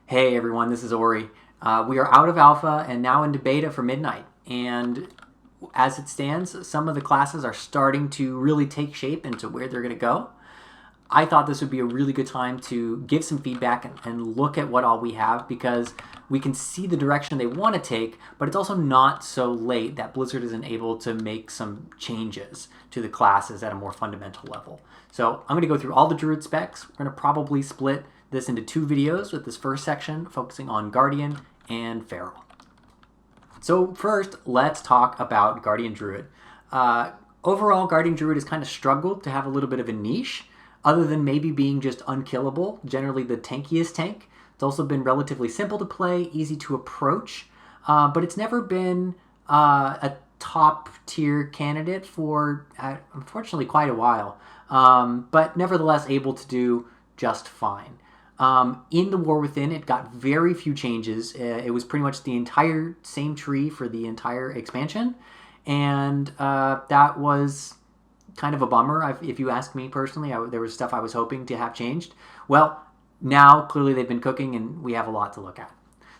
Hey everyone, this is Ori. We are out of alpha and now into beta for midnight. And as it stands, some of the classes are starting to really take shape into where they're going to go. I thought this would be a really good time to give some feedback and look at what all we have because we can see the direction they want to take, but it's also not so late that Blizzard isn't able to make some changes to the classes at a more fundamental level. So I'm going to go through all the Druid specs. We're going to probably split this into two videos with this first section focusing on Guardian and Feral. So first, let's talk about Guardian Druid. Overall, Guardian Druid has kind of struggled to have a little bit of a niche, other than maybe being just unkillable, generally the tankiest tank. It's also been relatively simple to play, easy to approach, but it's never been a top tier candidate for, unfortunately, quite a while, but nevertheless able to do just fine. In the War Within, it got very few changes. It was pretty much the entire same tree for the entire expansion, and that was kind of a bummer. If you ask me personally, there was stuff I was hoping to have changed. Well, now clearly they've been cooking and we have a lot to look at.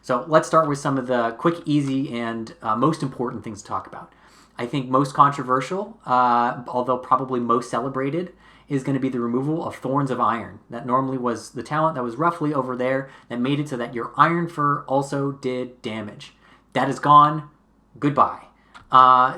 So let's start with some of the quick, easy, and most important things to talk about. I think most controversial, although probably most celebrated, is going to be the removal of Thorns of Iron. That normally was the talent that was roughly over there that made it so that your Iron Fur also did damage. That is gone. Goodbye.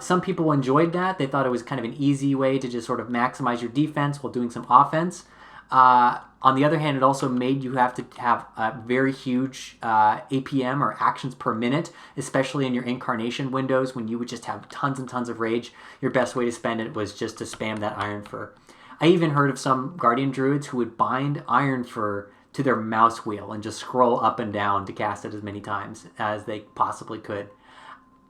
Some people enjoyed that. They thought it was kind of an easy way to just sort of maximize your defense while doing some offense. On the other hand, it also made you have to have a very huge APM or actions per minute, especially in your incarnation windows when you would just have tons and tons of rage. Your best way to spend it was just to spam that Iron Fur. I even heard of some Guardian Druids who would bind Iron Fur to their mouse wheel and just scroll up and down to cast it as many times as they possibly could.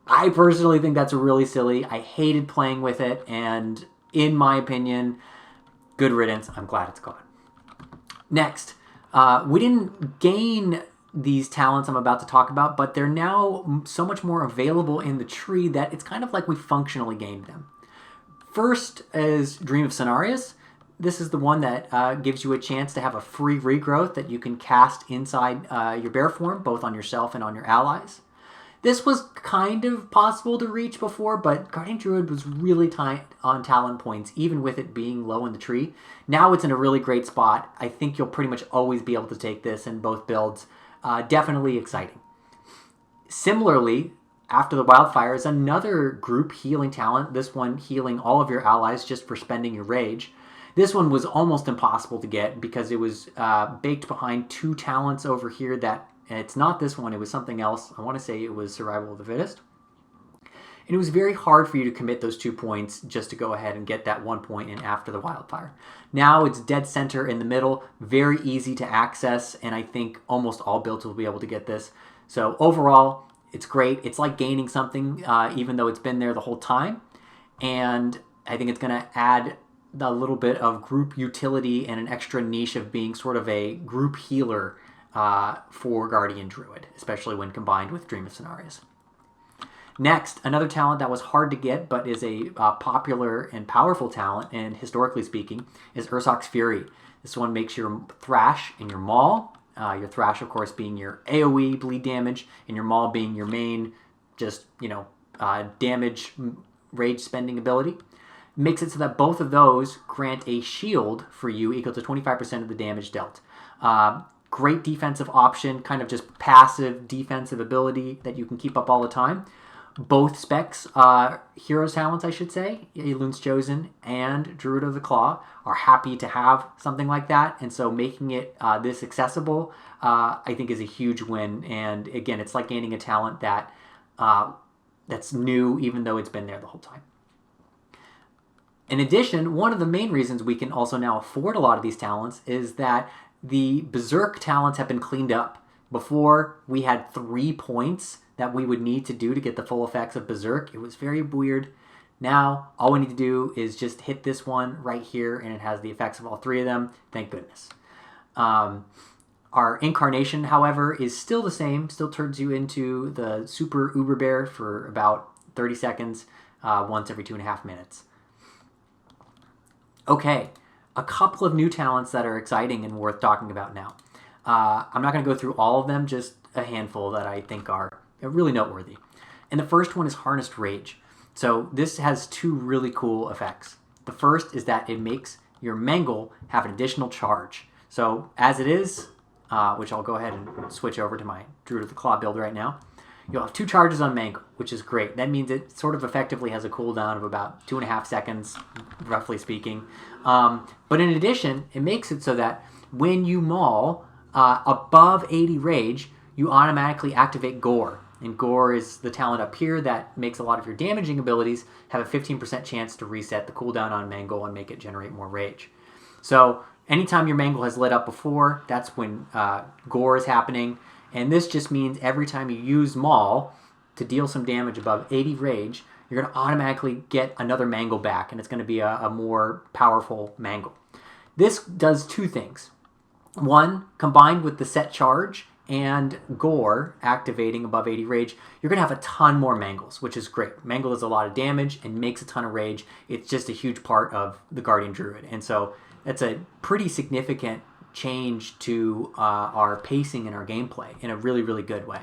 I personally think that's really silly. I hated playing with it, and in my opinion, good riddance. I'm glad it's gone. Next, we didn't gain these talents I'm about to talk about, but they're now so much more available in the tree that it's kind of like we functionally gained them. First is Dream of Cenarius. This is the one that gives you a chance to have a free regrowth that you can cast inside your bear form, both on yourself and on your allies. This was kind of possible to reach before, but Guardian Druid was really tight on talent points, even with it being low in the tree. Now it's in a really great spot. I think you'll pretty much always be able to take this in both builds. Definitely exciting. Similarly, After the Wildfire is another group healing talent, this one healing all of your allies just for spending your rage. This one was almost impossible to get because it was baked behind two talents over here that it's not this one, it was something else. I want to say it was Survival of the Fittest. And it was very hard for you to commit those 2 points just to go ahead and get that 1 point in After the Wildfire. Now it's dead center in the middle, very easy to access, and I think almost all builds will be able to get this. So overall, it's great. It's like gaining something, even though it's been there the whole time. And I think it's going to add a little bit of group utility and an extra niche of being sort of a group healer for Guardian Druid, especially when combined with Dream of Cenarius. Next, another talent that was hard to get but is a popular and powerful talent, and historically speaking, is Ursoc's Fury. This one makes your Thrash and your Maul, your Thrash, of course, being your AoE bleed damage, and your Maul being your main, just, damage rage spending ability. Makes it so that both of those grant a shield for you equal to 25% of the damage dealt. Great defensive option, kind of just passive defensive ability that you can keep up all the time. Both specs, Heroes Talents, I should say, Eilun's Chosen and Druid of the Claw, are happy to have something like that. And so making it this accessible, I think, is a huge win. And again, it's like gaining a talent that that's new, even though it's been there the whole time. In addition, one of the main reasons we can also now afford a lot of these talents is that the Berserk talents have been cleaned up. Before, we had 3 points that we would need to do to get the full effects of Berserk. It was very weird. Now, all we need to do is just hit this one right here, and it has the effects of all 3 of them. Thank goodness. Our Incarnation, however, is still the same. Still turns you into the Super Uber Bear for about 30 seconds, once every 2.5 minutes. Okay, a couple of new talents that are exciting and worth talking about now. I'm not going to go through all of them, just a handful that I think are really noteworthy. And the first one is Harnessed Rage. So this has two really cool effects. The first is that it makes your Mangle have an additional charge. So as it is, which I'll go ahead and switch over to my Druid of the Claw build right now, you'll have 2 charges on Mangle, which is great. That means it sort of effectively has a cooldown of about 2.5 seconds, roughly speaking. But in addition, it makes it so that when you maul above 80 rage, you automatically activate Gore. And Gore is the talent up here that makes a lot of your damaging abilities have a 15% chance to reset the cooldown on Mangle and make it generate more rage. So anytime your Mangle has lit up before, that's when Gore is happening. And this just means every time you use Maul to deal some damage above 80 rage, you're going to automatically get another Mangle back, and it's going to be a more powerful Mangle. This does 2 things. One, combined with the set charge and Gore activating above 80 rage, you're going to have a ton more Mangles, which is great. Mangle does a lot of damage and makes a ton of rage. It's just a huge part of the Guardian Druid. And so that's a pretty significant change to our pacing and our gameplay in a really, really good way.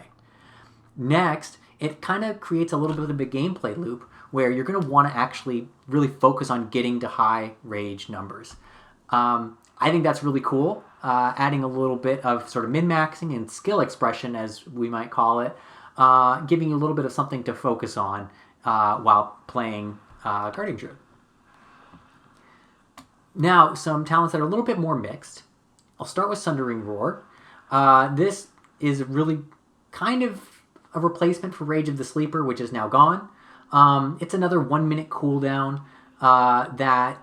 Next, it kind of creates a little bit of a gameplay loop where you're going to want to actually really focus on getting to high rage numbers. I think that's really cool, adding a little bit of sort of min-maxing and skill expression, as we might call it, giving you a little bit of something to focus on while playing Guardian Druid. Now, some talents that are a little bit more mixed. I'll start with Sundering Roar. This is really kind of a replacement for Rage of the Sleeper, which is now gone. It's another 1-minute cooldown that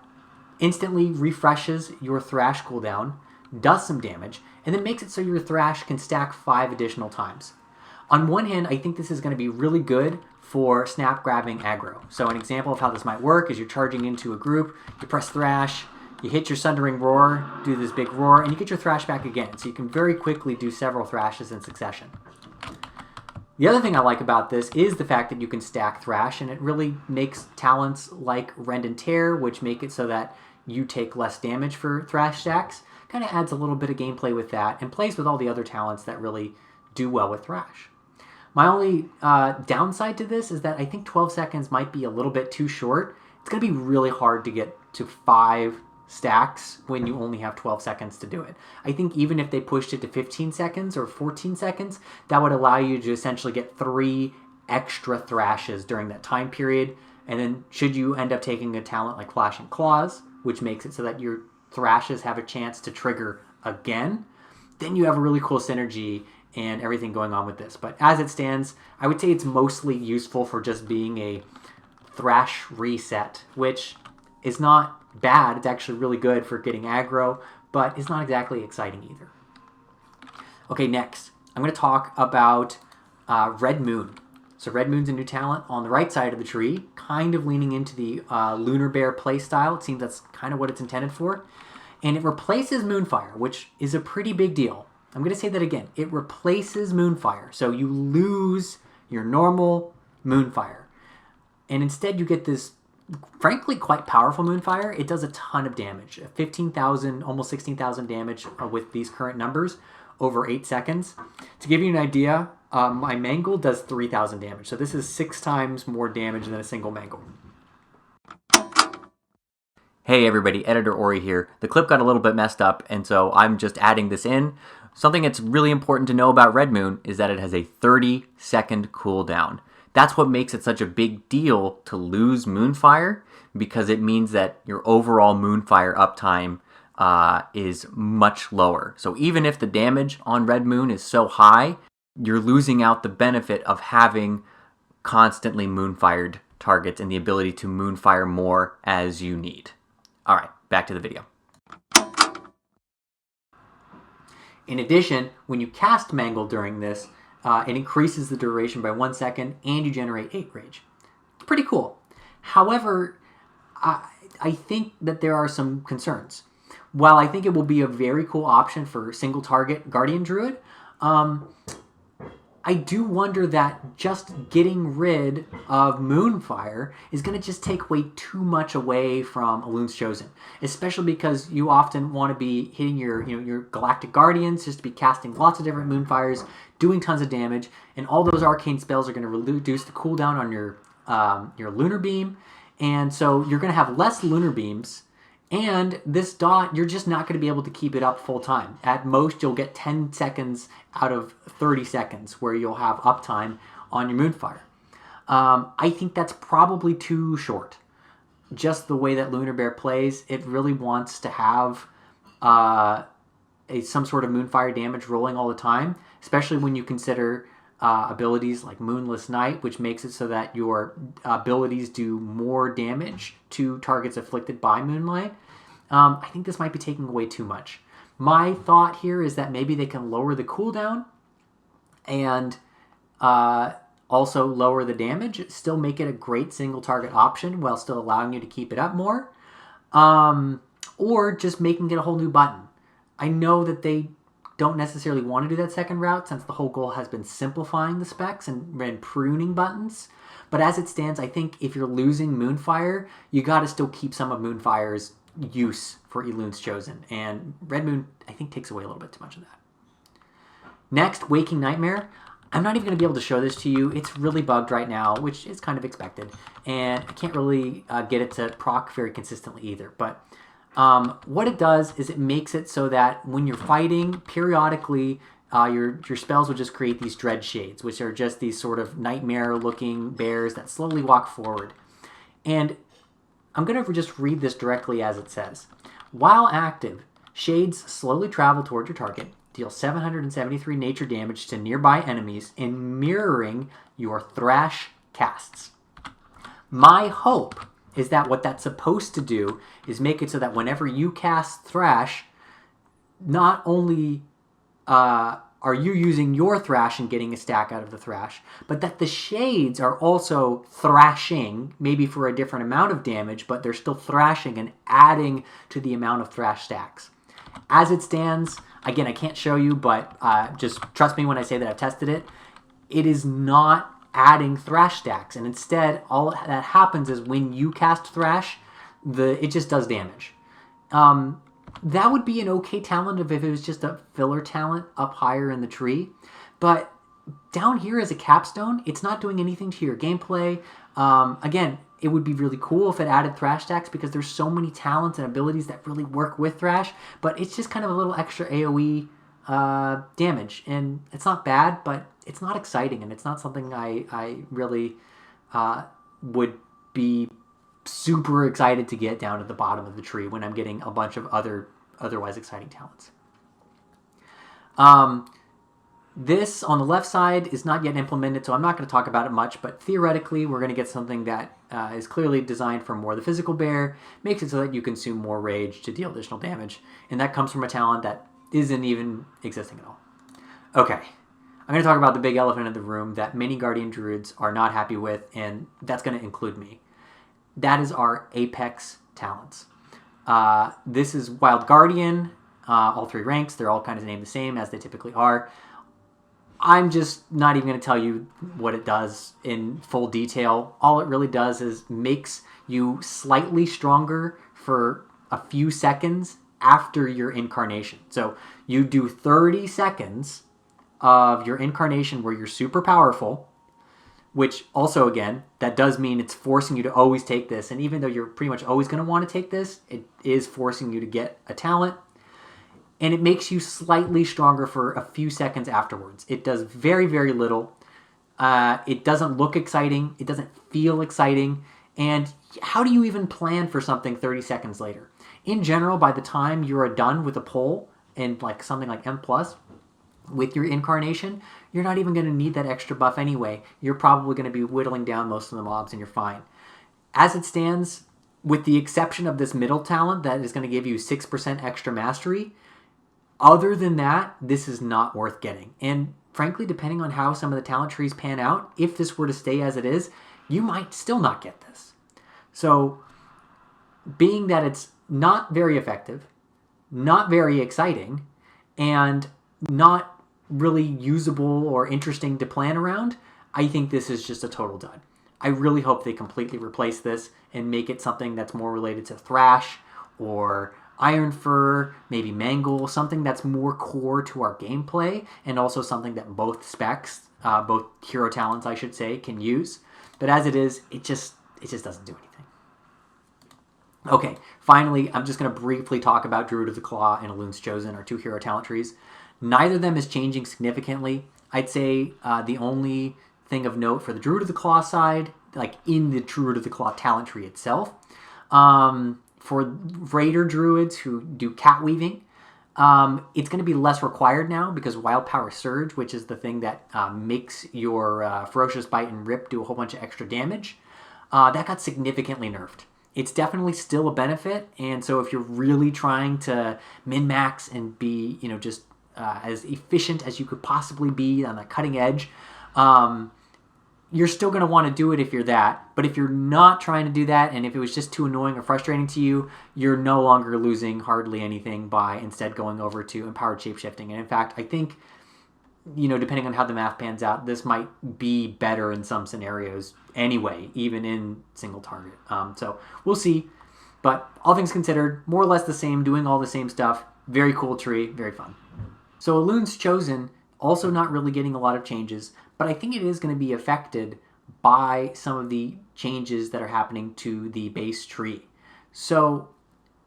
instantly refreshes your Thrash cooldown, does some damage, and then makes it so your Thrash can stack 5 additional times. On one hand, I think this is going to be really good for snap-grabbing aggro. So an example of how this might work is you're charging into a group, you press Thrash, you hit your Sundering Roar, do this big roar, and you get your Thrash back again. So you can very quickly do several Thrashes in succession. The other thing I like about this is the fact that you can stack Thrash, and it really makes talents like Rend and Tear, which make it so that you take less damage for Thrash stacks. Kind of adds a little bit of gameplay with that, and plays with all the other talents that really do well with Thrash. My only downside to this is that I think 12 seconds might be a little bit too short. It's going to be really hard to get to 5 stacks when you only have 12 seconds to do it. I think even if they pushed it to 15 seconds or 14 seconds, that would allow you to essentially get 3 extra Thrashes during that time period. And then should you end up taking a talent like Flashing Claws, which makes it so that your Thrashes have a chance to trigger again, then you have a really cool synergy and everything going on with this. But as it stands, I would say it's mostly useful for just being a Thrash reset, which is not bad. It's actually really good for getting aggro, but it's not exactly exciting either. Okay, next, I'm going to talk about Red Moon. So Red Moon's a new talent on the right side of the tree, kind of leaning into the Lunar Bear playstyle. It seems that's kind of what it's intended for. And it replaces Moonfire, which is a pretty big deal. I'm going to say that again. It replaces Moonfire. So you lose your normal Moonfire. And instead you get this, frankly, quite powerful Moonfire. It does a ton of damage. 15,000, almost 16,000 damage with these current numbers over 8 seconds. To give you an idea, my Mangle does 3,000 damage. So this is 6 times more damage than a single Mangle. Hey everybody, Editor Ori here. The clip got a little bit messed up, and so I'm just adding this in. Something that's really important to know about Red Moon is that it has a 30-second cooldown. That's what makes it such a big deal to lose Moonfire, because it means that your overall Moonfire uptime is much lower. So even if the damage on Red Moon is so high, you're losing out the benefit of having constantly Moonfired targets and the ability to Moonfire more as you need. All right, back to the video. In addition, when you cast Mangle during this, it increases the duration by 1 second and you generate 8 rage. It's pretty cool. However, I think that there are some concerns. While I think it will be a very cool option for single target Guardian Druid, I do wonder that just getting rid of Moonfire is going to just take way too much away from Elun's Chosen, especially because you often want to be hitting your Galactic Guardians just to be casting lots of different Moonfires, doing tons of damage, and all those arcane spells are going to reduce the cooldown on your Lunar Beam, and so you're going to have less Lunar Beams. And this dot, you're just not going to be able to keep it up full time. At most, you'll get 10 seconds out of 30 seconds where you'll have uptime on your Moonfire. I think that's probably too short. Just the way that Lunar Bear plays, it really wants to have some sort of Moonfire damage rolling all the time, especially when you consider abilities like Moonless Night, which makes it so that your abilities do more damage to targets afflicted by Moonlight. I think this might be taking away too much. My thought here is that maybe they can lower the cooldown and also lower the damage, still make it a great single target option while still allowing you to keep it up more, or just making it a whole new button. I know that they don't necessarily want to do that second route since the whole goal has been simplifying the specs and pruning buttons. But as it stands, I think if you're losing Moonfire, you got to still keep some of Moonfire's use for Elun's Chosen. And Red Moon, I think, takes away a little bit too much of that. Next, Waking Nightmare. I'm not even going to be able to show this to you. It's really bugged right now, which is kind of expected. And I can't really get it to proc very consistently either. But what it does is it makes it so that when you're fighting, periodically your spells will just create these dread shades, which are just these sort of nightmare-looking bears that slowly walk forward. And I'm going to just read this directly as it says. While active, shades slowly travel toward your target, deal 773 nature damage to nearby enemies, and mirroring your Thrash casts. My hope is that what that's supposed to do is make it so that whenever you cast Thrash, not only are you using your Thrash and getting a stack out of the Thrash, but that the shades are also thrashing, maybe for a different amount of damage, but they're still thrashing and adding to the amount of Thrash stacks. As it stands, again, I can't show you, but just trust me when I say that I've tested it, it is not adding Thrash stacks, and instead all that happens is when you cast Thrash, it just does damage. That would be an okay talent if it was just a filler talent up higher in the tree, but down here as a capstone, it's not doing anything to your gameplay. Again, it would be really cool if it added Thrash stacks because there's so many talents and abilities that really work with Thrash, but it's just kind of a little extra AoE damage, and it's not bad, but it's not exciting, and it's not something I really would be super excited to get down at the bottom of the tree when I'm getting a bunch of otherwise exciting talents. This on the left side is not yet implemented, so I'm not going to talk about it much, but theoretically we're going to get something that is clearly designed for more the physical bear, makes it so that you consume more rage to deal additional damage, and that comes from a talent that isn't even existing at all. Okay, I'm going to talk about the big elephant in the room that many Guardian Druids are not happy with, and that's going to include me. That is our Apex talents. This is Wild Guardian, all three ranks. They're all kind of named the same as they typically are. I'm just not even going to tell you what it does in full detail. All it really does is makes you slightly stronger for a few seconds after your incarnation. So you do 30 seconds of your incarnation where you're super powerful, which also, again, that does mean it's forcing you to always take this. And even though you're pretty much always going to want to take this, it is forcing you to get a talent. And it makes you slightly stronger for a few seconds afterwards. It does very, very little. It doesn't look exciting. It doesn't feel exciting. And how do you even plan for something 30 seconds later? In general, by the time you're done with a pull and like something like M+, with your incarnation, you're not even going to need that extra buff anyway. You're probably going to be whittling down most of the mobs and you're fine. As it stands, with the exception of this middle talent that is going to give you 6% extra mastery, other than that, this is not worth getting. And frankly, depending on how some of the talent trees pan out, if this were to stay as it is, you might still not get this. So, being that it's not very effective, not very exciting, and not really usable or interesting to plan around, I think this is just a total dud. I really hope they completely replace this and make it something that's more related to Thrash or Ironfur, maybe Mangle, something that's more core to our gameplay, and also something that both specs, both hero talents, I should say, can use. But as it is, it just doesn't do anything. Okay, finally, I'm just going to briefly talk about Druid of the Claw and Elun's Chosen, our two hero talent trees. Neither of them is changing significantly. I'd say the only thing of note for the Druid of the Claw side, like in the Druid of the Claw talent tree itself, for Raider Druids who do cat weaving, it's going to be less required now because Wild Power Surge, which is the thing that makes your Ferocious Bite and Rip do a whole bunch of extra damage, that got significantly nerfed. It's definitely still a benefit, and so if you're really trying to min-max and be, just as efficient as you could possibly be on the cutting edge, you're still going to want to do it if you're that. But if you're not trying to do that, and if it was just too annoying or frustrating to you, you're no longer losing hardly anything by instead going over to Empowered Shapeshifting. And in fact, I think, depending on how the math pans out, this might be better in some scenarios anyway, even in single target. So we'll see. But all things considered, more or less the same, doing all the same stuff. Very cool tree, very fun. So Elun's Chosen, also not really getting a lot of changes, but I think it is going to be affected by some of the changes that are happening to the base tree. So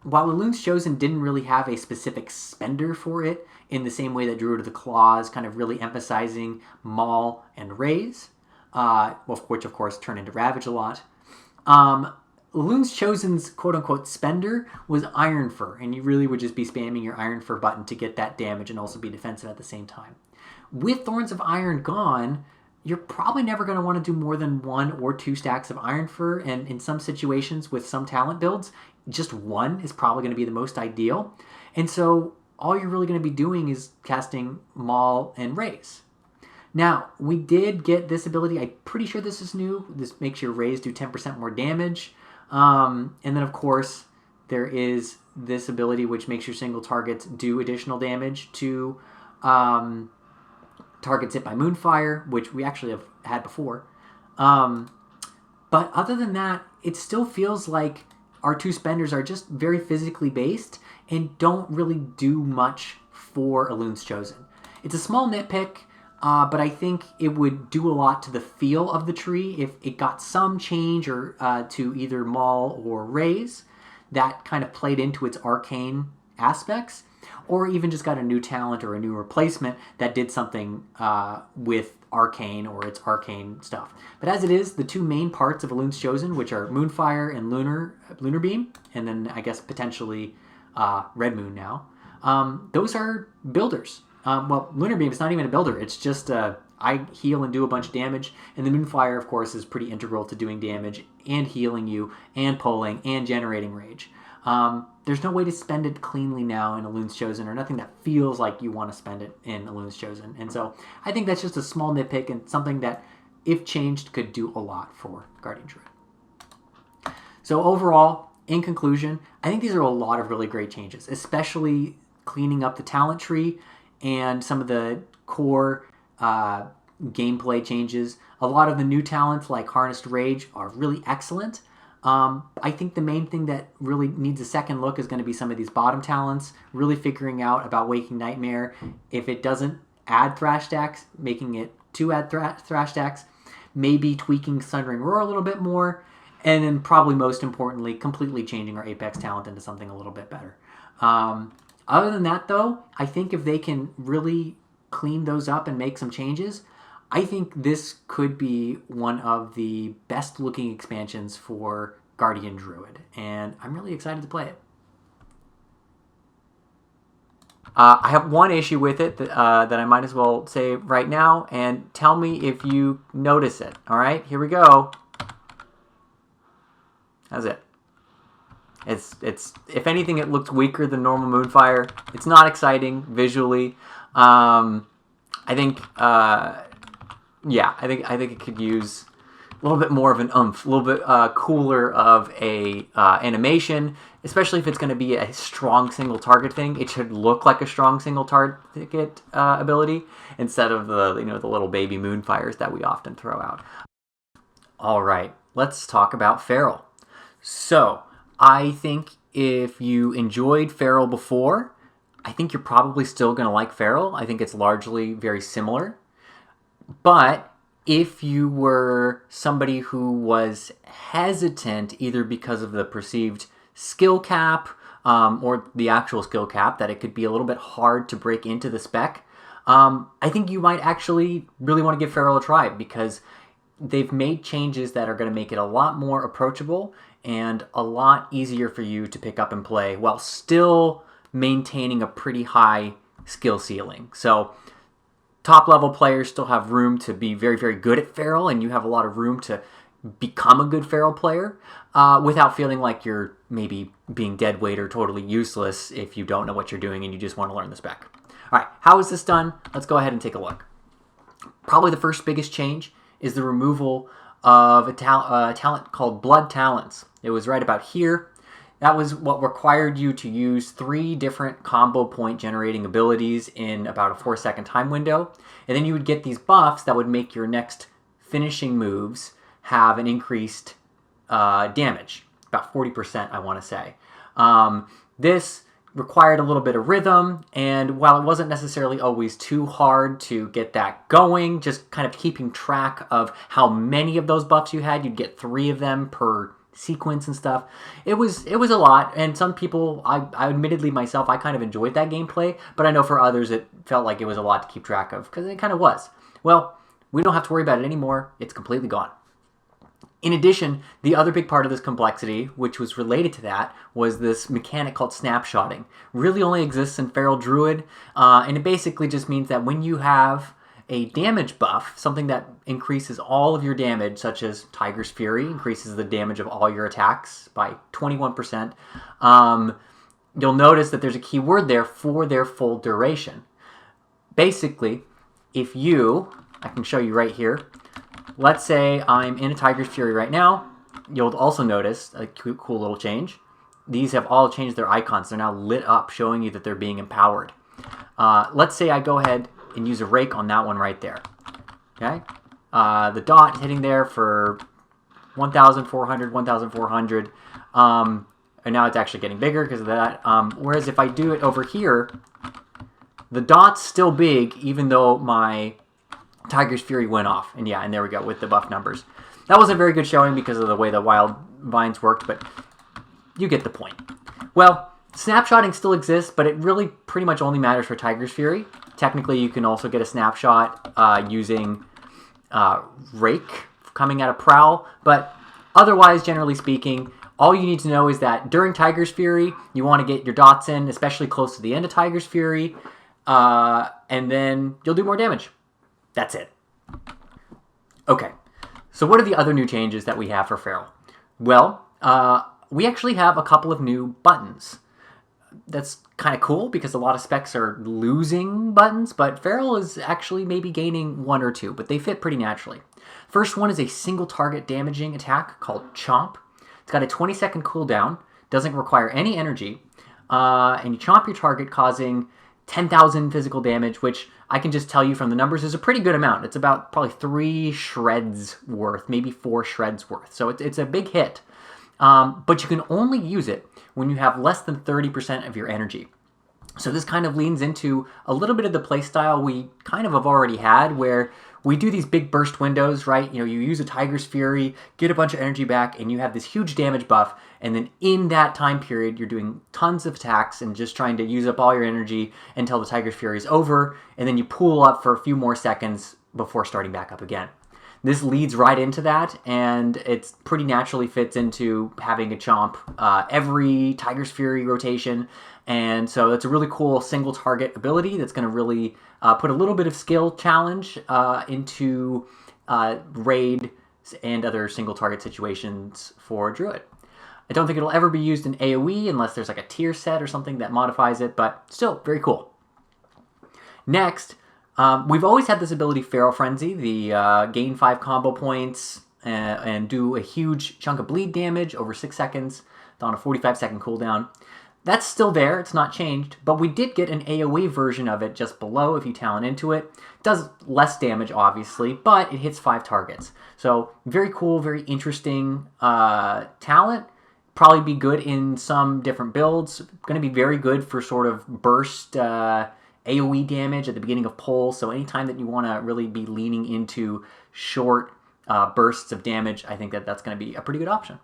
while Elun's Chosen didn't really have a specific spender for it in the same way that Druid of the Claw is kind of really emphasizing Maul and Raise, which of course turn into Ravage a lot, Elun's Chosen's quote-unquote spender was Ironfur, and you really would just be spamming your Ironfur button to get that damage and also be defensive at the same time. With Thorns of Iron gone, you're probably never going to want to do more than 1 or 2 stacks of Ironfur, and in some situations with some talent builds, just 1 is probably going to be the most ideal. And so all you're really going to be doing is casting Maul and Raise. Now, we did get this ability. I'm pretty sure this is new. This makes your Raise do 10% more damage. And then, of course, there is this ability which makes your single targets do additional damage to targets hit by Moonfire, which we actually have had before. But other than that, it still feels like our 2 spenders are just very physically based and don't really do much for Elun's Chosen. It's a small nitpick, but I think it would do a lot to the feel of the tree if it got some change or to either Maul or Raise that kind of played into its arcane aspects, or even just got a new talent or a new replacement that did something with arcane or its arcane stuff. But as it is, the 2 main parts of Elun's Chosen, which are Moonfire and Lunar Beam, and then I guess potentially Red Moon now, those are builders. Well, Lunar Beam is not even a builder. It's just I heal and do a bunch of damage, and the Moonfire, of course, is pretty integral to doing damage and healing you and pulling and generating rage. There's no way to spend it cleanly now in Elun's Chosen, or nothing that feels like you want to spend it in Elun's Chosen. And so I think that's just a small nitpick and something that, if changed, could do a lot for Guardian Druid. So overall, in conclusion, I think these are a lot of really great changes, especially cleaning up the talent tree and some of the core gameplay changes. A lot of the new talents like Harnessed Rage are really excellent. I think the main thing that really needs a second look is going to be some of these bottom talents, really figuring out about Waking Nightmare. If it doesn't add Thrash stacks, making it 2 add Thrash stacks, maybe tweaking Sundering Roar a little bit more, and then probably most importantly, completely changing our Apex talent into something a little bit better. Other than that, though, I think if they can really clean those up and make some changes, I think this could be one of the best looking expansions for Guardian Druid, and I'm really excited to play it. I have one issue with it that I might as well say right now, and tell me if you notice it. All right, here we go. That's it. It's if anything, it looks weaker than normal Moonfire. It's not exciting visually. I think. Yeah, I think it could use little bit more of an oomph, a little bit cooler of a animation, especially if it's going to be a strong single target thing. It should look like a strong single target ability instead of the the little baby moonfires that we often throw out. All right, let's talk about Feral. So I think if you enjoyed Feral before, I think you're probably still going to like Feral. I think it's largely very similar. But if you were somebody who was hesitant either because of the perceived skill cap or the actual skill cap, that it could be a little bit hard to break into the spec, I think you might actually really want to give Feral a try, because they've made changes that are going to make it a lot more approachable and a lot easier for you to pick up and play while still maintaining a pretty high skill ceiling. So top level players still have room to be very, very good at Feral, and you have a lot of room to become a good Feral player without feeling like you're maybe being dead weight or totally useless if you don't know what you're doing and you just want to learn the spec. All right, how is this done? Let's go ahead and take a look. Probably the first biggest change is the removal of a talent called Blood Talents. It was right about here. That was what required you to use 3 different combo point generating abilities in about a 4-second time window. And then you would get these buffs that would make your next finishing moves have an increased damage, about 40%, I want to say. This required a little bit of rhythm, and while it wasn't necessarily always too hard to get that going, just kind of keeping track of how many of those buffs you had, you'd get 3 of them per sequence and stuff. It was a lot, and some people, I admittedly myself, I kind of enjoyed that gameplay, but I know for others it felt like it was a lot to keep track of, because it kind of was. Well, we don't have to worry about it anymore. It's completely gone. In addition, the other big part of this complexity, which was related to that, was this mechanic called snapshotting. Really only exists in Feral Druid, and it basically just means that when you have a damage buff, something that increases all of your damage, such as Tiger's Fury, increases the damage of all your attacks by 21%, you'll notice that there's a keyword there for their full duration. Basically, if you, I can show you right here, let's say I'm in a Tiger's Fury right now, you'll also notice a cool little change. These have all changed their icons. They're now lit up, showing you that they're being empowered. Let's say I go ahead and use a rake on that one right there. Okay, the dot hitting there for 1,400, 1,400, and now it's actually getting bigger because of that. Whereas if I do it over here, the dot's still big, even though my Tiger's Fury went off. And yeah, and there we go with the buff numbers. That wasn't very good showing because of the way the wild vines worked, but you get the point. Well, snapshotting still exists, but it really pretty much only matters for Tiger's Fury. Technically, you can also get a snapshot using Rake coming out of Prowl, but otherwise, generally speaking, all you need to know is that during Tiger's Fury, you want to get your dots in, especially close to the end of Tiger's Fury, and then you'll do more damage. That's it. Okay, so what are the other new changes that we have for Feral? Well, we actually have a couple of new buttons. That's kind of cool because a lot of specs are losing buttons, but Feral is actually maybe gaining 1 or 2, but they fit pretty naturally. First one is a single target damaging attack called Chomp. It's got a 20-second cooldown, doesn't require any energy, and you chomp your target, causing 10,000 physical damage, which I can just tell you from the numbers is a pretty good amount. It's about probably 3 shreds worth, maybe 4 shreds worth. So it's a big hit. But you can only use it when you have less than 30% of your energy. So this kind of leans into a little bit of the playstyle we kind of have already had, where we do these big burst windows, right? You know, you use a Tiger's Fury, get a bunch of energy back, and you have this huge damage buff, and then in that time period, you're doing tons of attacks and just trying to use up all your energy until the Tiger's Fury is over, and then you pool up for a few more seconds before starting back up again. This leads right into that, and it pretty naturally fits into having a Chomp every Tiger's Fury rotation, and so that's a really cool single target ability that's going to really put a little bit of skill challenge into raid and other single target situations for Druid. I don't think it'll ever be used in AoE unless there's like a tier set or something that modifies it, but still very cool. Next, we've always had this ability, Feral Frenzy, the gain 5 combo points and do a huge chunk of bleed damage over 6 seconds on a 45-second cooldown. That's still there, it's not changed, but we did get an AoE version of it just below if you talent into it. Does less damage, obviously, but it hits 5 targets. So very cool, very interesting talent. Probably be good in some different builds. Going to be very good for sort of burst AoE damage at the beginning of pulls. So anytime that you want to really be leaning into short bursts of damage, I think that that's going to be a pretty good option.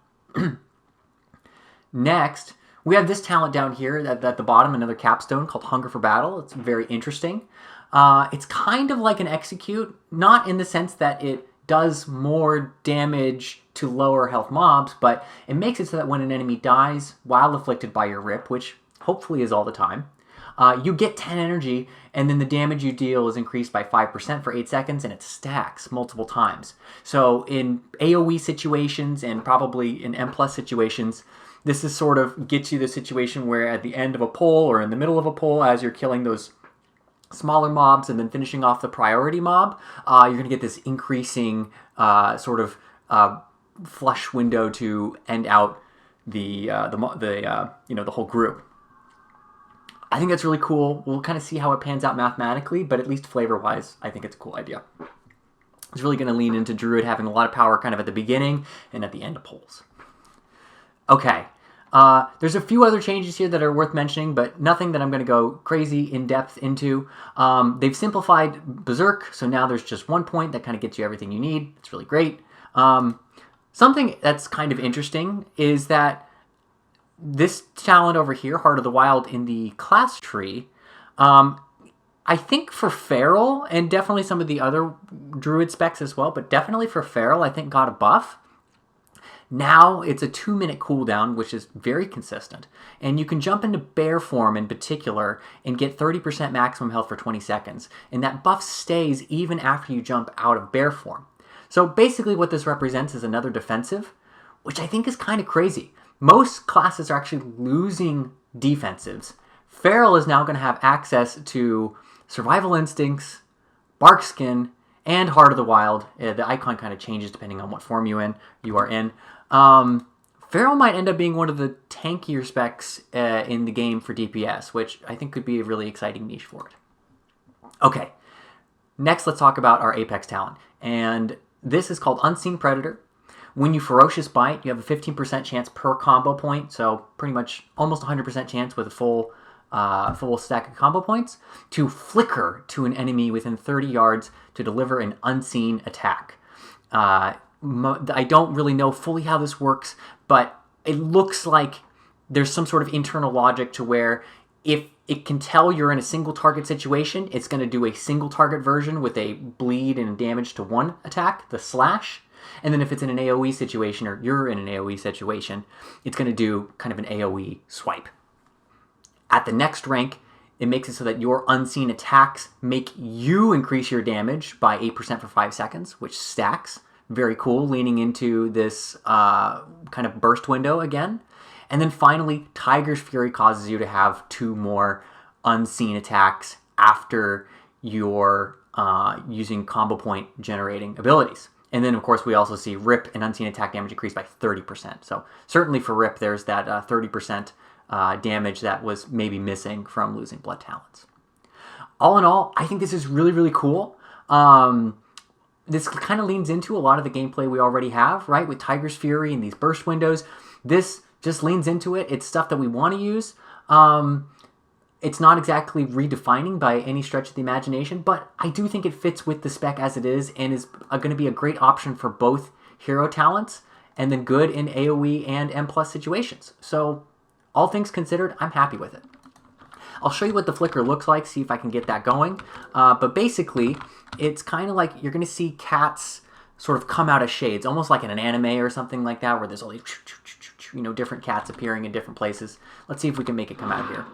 Next, we have this talent down here at the bottom, another capstone called Hunger for Battle. It's very interesting. It's kind of like an execute, not in the sense that it does more damage to lower health mobs, but it makes it so that when an enemy dies while afflicted by your rip, which hopefully is all the time, you get 10 energy, and then the damage you deal is increased by 5% for 8 seconds, and it stacks multiple times. So in AoE situations and probably in M+ situations, this is sort of gets you the situation where at the end of a pull or in the middle of a pull, as you're killing those smaller mobs and then finishing off the priority mob, you're going to get this increasing sort of flush window to end out the whole group. I think that's really cool. We'll kind of see how it pans out mathematically, but at least flavor-wise, I think it's a cool idea. It's really going to lean into Druid having a lot of power kind of at the beginning and at the end of pulls. Okay, there's a few other changes here that are worth mentioning, but nothing that I'm going to go crazy in-depth into. They've simplified Berserk, so now there's just 1 point that kind of gets you everything you need. It's really great. Something that's kind of interesting is that this talent over here, Heart of the Wild, in the class tree, I think for Feral, and definitely some of the other Druid specs as well, but definitely for Feral, I think got a buff. Now it's a 2-minute cooldown, which is very consistent. And you can jump into bear form in particular and get 30% maximum health for 20 seconds. And that buff stays even after you jump out of bear form. So basically what this represents is another defensive, which I think is kind of crazy. Most classes are actually losing defensives. Feral is now going to have access to Survival Instincts, Bark Skin, and Heart of the Wild. The icon kind of changes depending on what form you are in. Feral might end up being one of the tankier specs in the game for DPS, which I think could be a really exciting niche for it. Okay, next let's talk about our Apex talent. And this is called Unseen Predator. When you Ferocious Bite, you have a 15% chance per combo point, so pretty much almost 100% chance with a full stack of combo points, to flicker to an enemy within 30 yards to deliver an unseen attack. I don't really know fully how this works, but it looks like there's some sort of internal logic to where if it can tell you're in a single target situation, it's going to do a single target version with a bleed and damage to 1 attack, the slash. And then if it's in an AoE situation, or you're in an AoE situation, it's going to do kind of an AoE swipe. At the next rank, it makes it so that your unseen attacks make you increase your damage by 8% for 5 seconds, which stacks. Very cool, leaning into this kind of burst window again. And then finally, Tiger's Fury causes you to have 2 more unseen attacks after you're using combo point generating abilities. And then, of course, we also see Rip and Unseen Attack damage increased by 30%. So certainly for Rip, there's that 30% damage that was maybe missing from losing Blood Talents. All in all, I think this is really, really cool. This kind of leans into a lot of the gameplay we already have, right? With Tiger's Fury and these burst windows. This just leans into it. It's stuff that we want to use. It's not exactly redefining by any stretch of the imagination, but I do think it fits with the spec as it is and is going to be a great option for both hero talents and then good in AoE and M+ situations. So all things considered, I'm happy with it. I'll show you what the flicker looks like, see if I can get that going. But basically, it's kind of like you're going to see cats sort of come out of shades, almost like in an anime or something like that, where there's all these different cats appearing in different places. Let's see if we can make it come out here.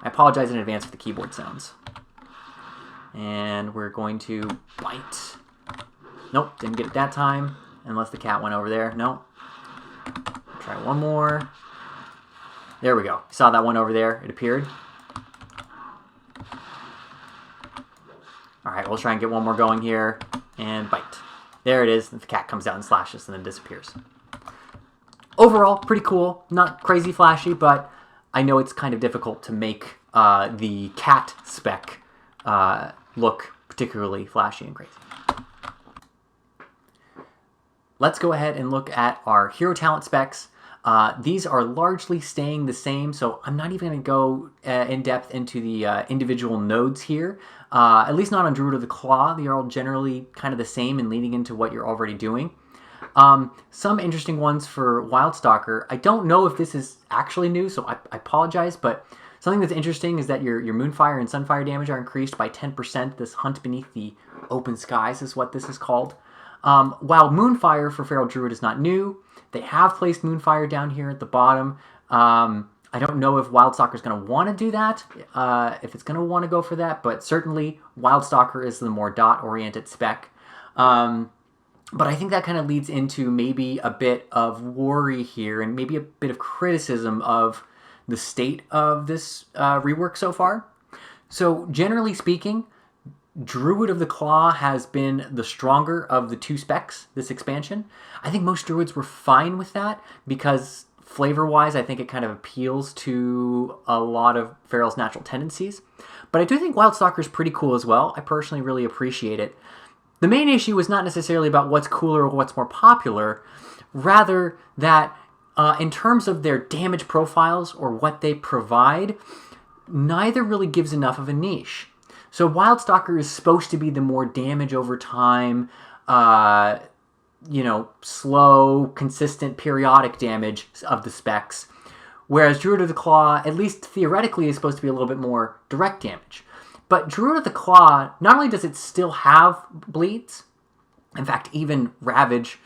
I apologize in advance for the keyboard sounds. And we're going to bite. Nope, didn't get it that time, unless the cat went over there. Nope. Try one more. There we go. Saw that one over there. It appeared. All right, we'll try and get one more going here. And bite. There it is. The cat comes out and slashes and then disappears. Overall, pretty cool. Not crazy flashy, but I know it's kind of difficult to make the cat spec look particularly flashy and crazy. Let's go ahead and look at our hero talent specs. These are largely staying the same, so I'm not even going to go in depth into the individual nodes here, at least not on Druid of the Claw. They are all generally kind of the same and leading into what you're already doing. Some interesting ones for Wildstalker. I don't know if this is actually new, so I apologize, but something that's interesting is that your Moonfire and Sunfire damage are increased by 10%. This Hunt Beneath the Open Skies is what this is called. While Moonfire for Feral Druid is not new, they have placed Moonfire down here at the bottom. I don't know if Wildstalker is going to want to do that, if it's going to want to go for that, but certainly Wildstalker is the more dot-oriented spec. But I think that kind of leads into maybe a bit of worry here and maybe a bit of criticism of the state of this rework so far. So generally speaking, Druid of the Claw has been the stronger of the two specs this expansion. I think most Druids were fine with that because flavor-wise, I think it kind of appeals to a lot of Feral's natural tendencies. But I do think Wildstalker is pretty cool as well. I personally really appreciate it. The main issue was not necessarily about what's cooler or what's more popular, rather that in terms of their damage profiles or what they provide, neither really gives enough of a niche. So Wildstalker is supposed to be the more damage over time, slow, consistent, periodic damage of the specs, whereas Druid of the Claw, at least theoretically, is supposed to be a little bit more direct damage. But Druid of the Claw, not only does it still have bleeds, in fact, even Ravage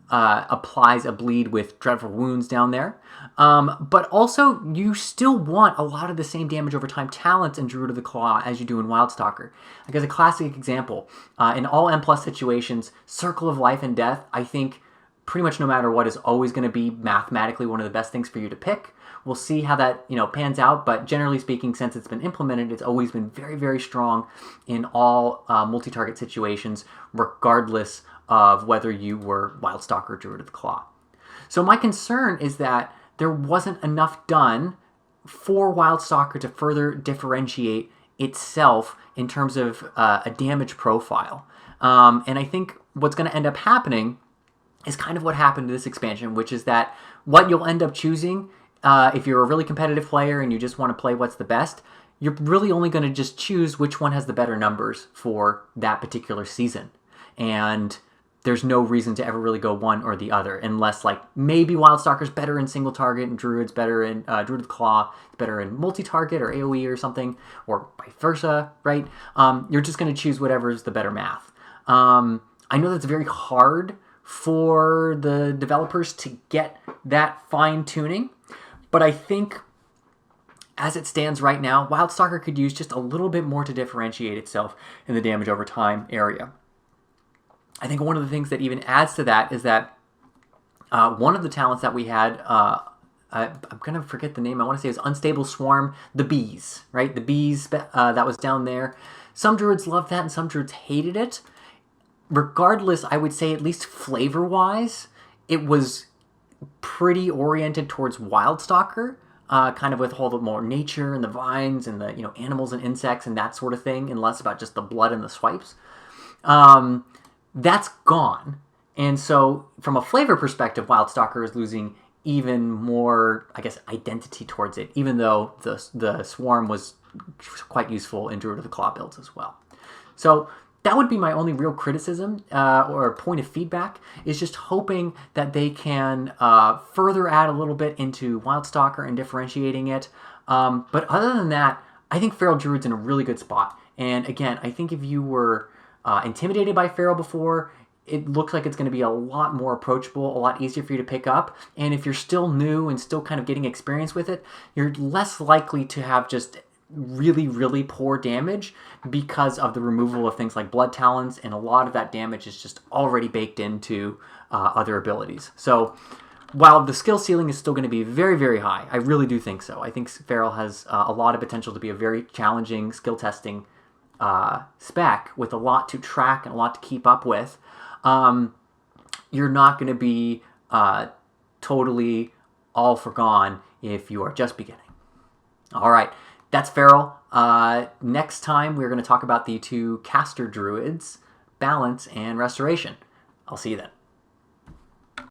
applies a bleed with Dreadful Wounds down there, but also you still want a lot of the same damage over time talents in Druid of the Claw as you do in Wildstalker. Like as a classic example, in all M+ situations, Circle of Life and Death, I think pretty much no matter what is always going to be mathematically one of the best things for you to pick. We'll see how that pans out, but generally speaking, since it's been implemented, it's always been very, very strong in all multi-target situations, regardless of whether you were Wildstalker or Druid of the Claw. So my concern is that there wasn't enough done for Wildstalker to further differentiate itself in terms of a damage profile. And I think what's going to end up happening is kind of what happened to this expansion, which is that what you'll end up choosing, if you're a really competitive player and you just want to play what's the best, you're really only going to just choose which one has the better numbers for that particular season. And there's no reason to ever really go one or the other, unless like maybe Wildstalker's better in single target and Druid's better in Druid of the Claw better in multi-target or AoE or something, or vice versa, right? You're just going to choose whatever is the better math. I know that's very hard for the developers to get that fine-tuning, but I think as it stands right now, Wildstalker could use just a little bit more to differentiate itself in the damage over time area. I think one of the things that even adds to that is that one of the talents that we had, I'm going to forget the name, I want to say it was Unstable Swarm, the bees, right? The bees that was down there. Some Druids loved that and some Druids hated it. Regardless, I would say at least flavor-wise, it was pretty oriented towards Wildstalker, kind of with all the more nature and the vines and the animals and insects and that sort of thing, and less about just the blood and the swipes. That's gone. And so from a flavor perspective, Wildstalker is losing even more, I guess, identity towards it, even though the Swarm was quite useful in Druid of the Claw builds as well. So that would be my only real criticism or point of feedback, is just hoping that they can further add a little bit into Wildstalker and differentiating it. But other than that, I think Feral Druid's in a really good spot. And again, I think if you were intimidated by Feral before, it looks like it's going to be a lot more approachable, a lot easier for you to pick up. And if you're still new and still kind of getting experience with it, you're less likely to have just really, really poor damage because of the removal of things like Blood Talons, and a lot of that damage is just already baked into other abilities. So while the skill ceiling is still going to be very, very high, I really do think so. I think Feral has a lot of potential to be a very challenging skill testing spec with a lot to track and a lot to keep up with, you're not going to be totally all forgone if you are just beginning. All right, that's Feral. Next time, we're going to talk about the two caster druids, Balance and Restoration. I'll see you then.